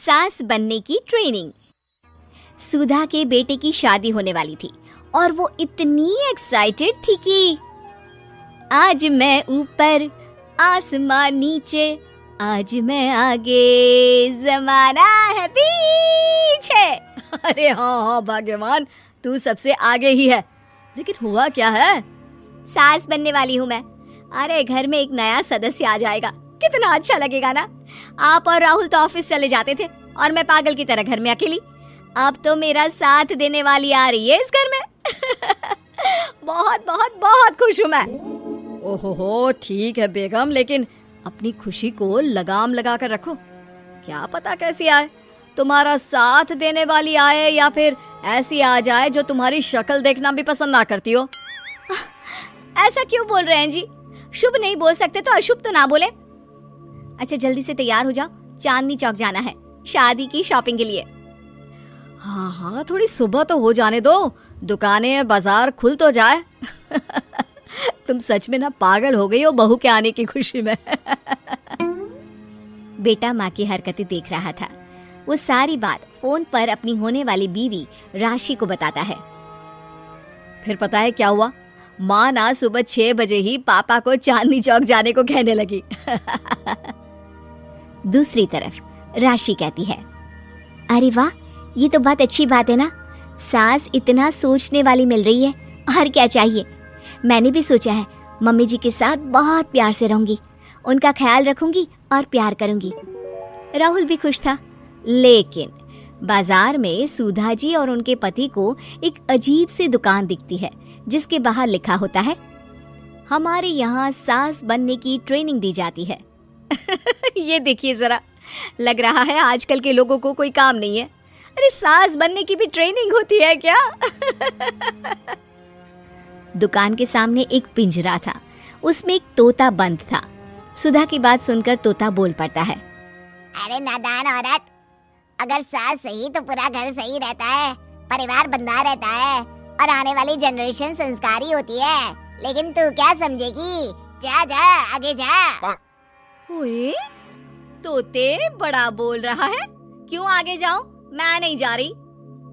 सास बनने की ट्रेनिंग। सुधा के बेटे की शादी होने वाली थी और वो इतनी एक्साइटेड थी कि आज मैं ऊपर आसमान नीचे, आज मैं आगे जमाना है पीछे। अरे हाँ भाग्यवान, तू सबसे आगे ही है। लेकिन हुआ क्या है? सास बनने वाली हूँ मैं। अरे घर में एक नया सदस्य आ जाएगा, कितना अच्छा लगेगा ना। आप और राहुल तो ऑफिस चले जाते थे और मैं पागल की तरह घर में अकेली। अब तो मेरा साथ देने वाली आ रही है इस घर में। बहुत बहुत बहुत खुश हूँ मैं। ओहो ठीक है बेगम, लेकिन अपनी खुशी को लगाम लगा कर रखो। क्या पता कैसी आए, तुम्हारा साथ देने वाली आए या फिर ऐसी आ जाए जो तुम्हारी शक्ल देखना भी पसंद ना करती हो। ऐसा क्यों बोल रहे हैं जी? शुभ नहीं बोल सकते तो अशुभ तो ना बोले। अच्छा जल्दी से तैयार हो जाओ, चांदनी चौक जाना है शादी की शॉपिंग के लिए। हाँ हाँ, थोड़ी सुबह तो हो जाने दो, दुकानें बाजार खुल तो जाए। तुम सच में ना पागल हो गई हो बहू के आने की खुशी में। बेटा माँ की हरकतें देख रहा था। वो सारी बात फोन पर अपनी होने वाली बीवी राशि को बताता है। फिर पता है क्या हुआ? माँ ना सुबह 6 बजे ही पापा को चांदनी चौक जाने को कहने लगी। दूसरी तरफ राशि कहती है, अरे वाह, ये तो बहुत अच्छी बात है ना। सास इतना सोचने वाली मिल रही है, और क्या चाहिए। मैंने भी सोचा है मम्मी जी के साथ बहुत प्यार से रहूंगी, उनका ख्याल रखूंगी और प्यार करूंगी। राहुल भी खुश था। लेकिन बाजार में सुधा जी और उनके पति को एक अजीब सी दुकान दिखती है जिसके बाहर लिखा होता है, हमारे यहाँ सास बनने की ट्रेनिंग दी जाती है। ये देखिए जरा, लग रहा है आजकल के लोगों को कोई काम नहीं है। अरे सास बनने की भी ट्रेनिंग होती है क्या? दुकान के सामने एक पिंजरा था, उसमें एक तोता बंद था। सुधा की बात सुनकर तोता बोल पड़ता है, अरे नादान औरत, अगर सास सही तो पूरा घर सही रहता है, परिवार बंधा रहता है और आने वाली जनरेशन संस्कारी होती है। लेकिन तू क्या समझेगी? जा जा आगे जा। ओए, तोते बड़ा बोल रहा है, क्यों आगे जाऊं? मैं नहीं जा रही।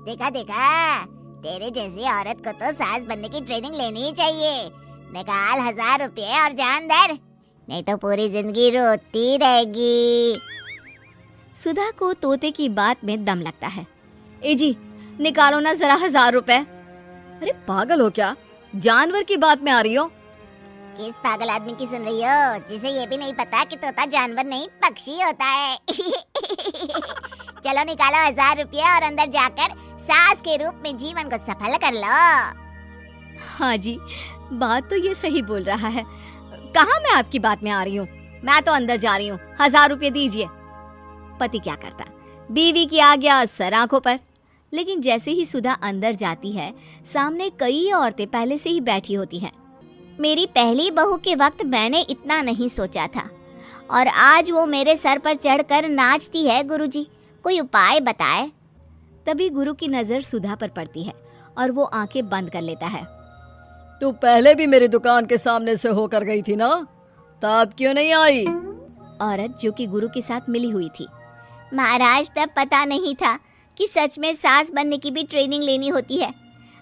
देखा देखा, तेरे जैसी औरत को तो सास बनने की ट्रेनिंग लेनी ही चाहिए। निकाल 1000 रुपये और जान दर, नहीं तो पूरी जिंदगी रोती रहेगी। सुधा को तोते की बात में दम लगता है। ए जी, निकालो ना जरा 1000 रुपए। अरे पागल हो क्या? जानवर की बात में आ रही हो? किस पागल आदमी की सुन रही हो, जिसे ये भी नहीं पता कि तोता जानवर नहीं पक्षी होता है। चलो निकालो 1000 रुपये और अंदर जाकर सास के रूप में जीवन को सफल कर लो। हाँ जी, बात तो ये सही बोल रहा है। कहाँ मैं आपकी बात में आ रही हूँ? मैं तो अंदर जा रही हूँ, 1000 रुपये दीजिए। पति क्या करता, बीवी की आज्ञा सर आंखों पर। लेकिन जैसे ही सुधा अंदर जाती है, सामने कई औरतें पहले से ही बैठी होती हैं। मेरी पहली बहू के वक्त मैंने इतना नहीं सोचा था, और आज वो मेरे सर पर चढ़कर नाचती है। गुरुजी, कोई उपाय बताए। तभी गुरु की नजर सुधा पर पड़ती है और वो आंखें बंद कर लेता है। तू पहले भी मेरी दुकान के सामने से होकर गई थी ना, तब क्यों नहीं आई? औरत जो कि गुरु के साथ मिली हुई थी। महाराज, तब पता नहीं था कि सच में सास बनने की भी ट्रेनिंग लेनी होती है।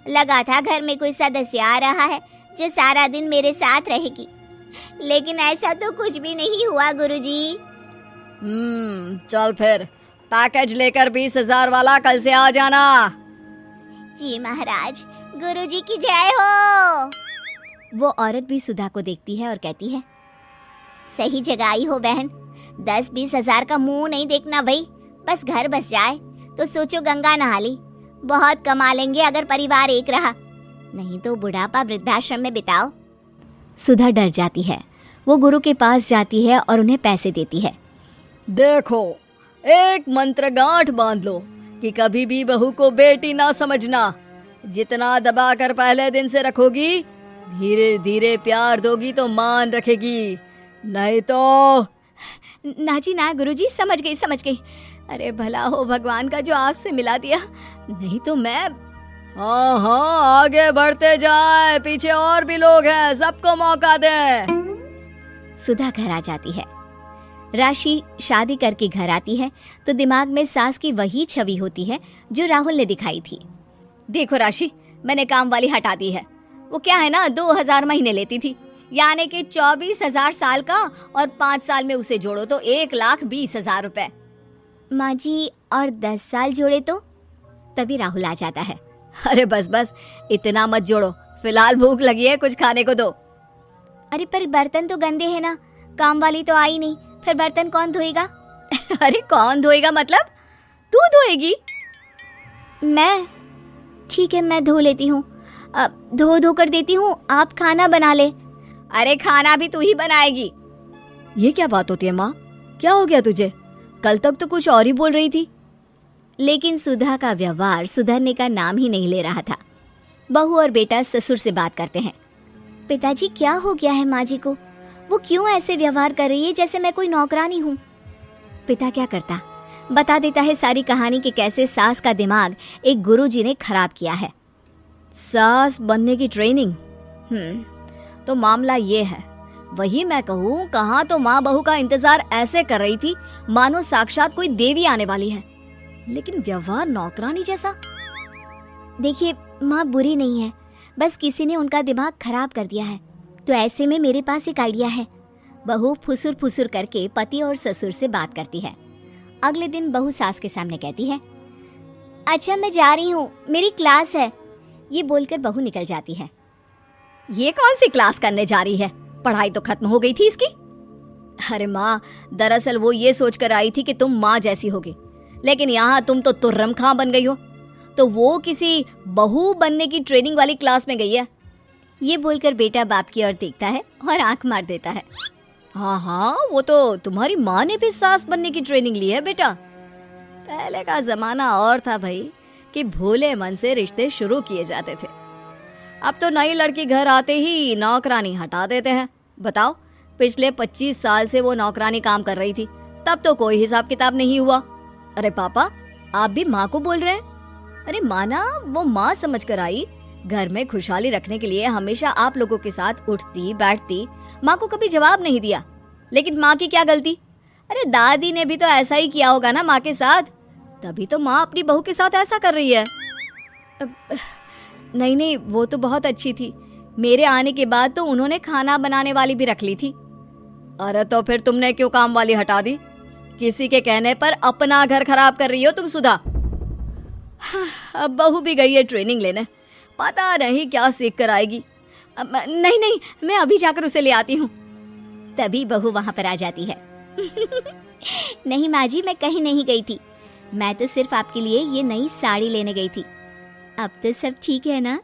लगा था घर में कोई सदस्य आ रहा है जो सारा दिन मेरे साथ रहेगी, लेकिन ऐसा तो कुछ भी नहीं हुआ गुरुजी। चल फिर पैकेज लेकर 20,000 वाला कल से आ जाना। जी महाराज, गुरुजी की जय हो। वो औरत भी सुधा को देखती है और कहती है, सही जगह आई हो बहन। 10-20 हजार का मुंह नहीं देखना भाई, बस घर बस जाए तो सोचो गंगा नहा ली। बहुत कमा लेंगे अगर परिवार एक रहा, नहीं तो बुढ़ापा वृद्धाश्रम में बिताओ। सुधा डर जाती है। वो गुरु के पास जाती है और उन्हें पैसे देती है। देखो, एक मंत्र गांठ बांध लो कि कभी भी बहू को बेटी ना समझना। जितना दबा कर पहले दिन से रखोगी, धीरे धीरे प्यार दोगी तो मान रखेगी, नहीं तो। नाजी ना गुरुजी, समझ गई। अरे भला हो भगवान का जो आपसे मिला दिया, नहीं तो मैं। हाँ, आगे बढ़ते जाए, पीछे और भी लोग हैं, सबको मौका दे। सुधा घर आ जाती है। राशि शादी करके घर आती है तो दिमाग में सास की वही छवि होती है जो राहुल ने दिखाई थी। देखो राशि, मैंने काम वाली हटा दी है। वो क्या है ना, 2000 महीने लेती थी, यानी कि 24,000 साल का, और 5 साल में उसे जोड़ो तो 1,20,000 रुपए। माँ जी, और 10 साल जोड़े तो? तभी राहुल आ जाता है। अरे बस बस, इतना मत जोड़ो, फिलहाल भूख लगी है, कुछ खाने को दो। अरे पर बर्तन तो गंदे हैं ना, काम वाली तो आई नहीं, फिर बर्तन कौन धोएगा? अरे कौन धोएगा मतलब? तू धोएगी? मैं? ठीक है, मैं धो लेती हूँ। अब धो कर देती हूँ, आप खाना बना ले। अरे खाना भी तू ही बनाएगी? ये क्या बात होती है माँ? क्या हो गया तुझे? कल तक तो कुछ और ही बोल रही थी। लेकिन सुधा का व्यवहार सुधरने का नाम ही नहीं ले रहा था। बहू और बेटा ससुर से बात करते हैं। पिताजी, क्या हो गया है माँ जी को? वो क्यों ऐसे व्यवहार कर रही है जैसे मैं कोई नौकरानी हूँ? पिता क्या करता, बता देता है सारी कहानी कि कैसे सास का दिमाग एक गुरुजी ने खराब किया है। सास बनने की ट्रेनिंग? तो मामला ये है, वही मैं कहूँ, कहाँ तो माँ बहू का इंतजार ऐसे कर रही थी मानो साक्षात कोई देवी आने वाली है, लेकिन व्यवहार नौकरानी जैसा। देखिए, माँ बुरी नहीं है, बस किसी ने उनका दिमाग खराब कर दिया है। तो ऐसे में मेरे पास एक आइडिया है। बहू फुसुर फुसुर करके पति और ससुर से बात करती है। अगले दिन बहू सास के सामने कहती है, अच्छा मैं जा रही हूँ, मेरी क्लास है। ये बोलकर बहू निकल जाती है। ये कौन सी क्लास करने जा रही है? पढ़ाई तो खत्म हो गई थी इसकी। अरे माँ, दरअसल वो ये सोच कर आई थी कि तुम माँ जैसी होगी, लेकिन यहाँ तुम तो तुर्रम खां बन गई हो। तो वो किसी बहू बनने की ट्रेनिंग वाली क्लास में गई है। ये बोलकर बेटा बाप की ओर देखता है और आंख मार देता है। हाँ, वो तो तुम्हारी माँ ने भी सास बनने की ट्रेनिंग ली है बेटा। पहले का जमाना और था भाई, कि भोले मन से रिश्ते शुरू किए जाते थे। अब तो नई लड़की घर आते ही नौकरानी हटा देते हैं। बताओ, पिछले 25 साल से वो नौकरानी काम कर रही थी, तब तो कोई हिसाब किताब नहीं हुआ। अरे पापा, आप भी माँ को बोल रहे हैं? अरे माना, वो माँ समझ कर आई, घर में खुशहाली रखने के लिए हमेशा आप लोगों के साथ उठती बैठती, माँ को कभी जवाब नहीं दिया। लेकिन माँ की क्या गलती? अरे दादी ने भी तो ऐसा ही किया होगा ना माँ के साथ, तभी तो माँ अपनी बहू के साथ ऐसा कर रही है। नहीं, वो तो बहुत अच्छी थी। मेरे आने के बाद तो उन्होंने खाना बनाने वाली भी रख ली थी। अरे तो फिर तुमने क्यों काम वाली हटा दी? किसी के कहने पर अपना घर खराब कर रही हो तुम सुधा। अब बहू भी गई है ट्रेनिंग लेने, पता नहीं क्या सीख कर आएगी। नहीं, मैं अभी जाकर उसे ले आती हूँ। तभी बहू वहां पर आ जाती है। नहीं माँ जी, मैं कहीं नहीं गई थी, मैं तो सिर्फ आपके लिए ये नई साड़ी लेने गई थी। अब तो सब ठीक है ना?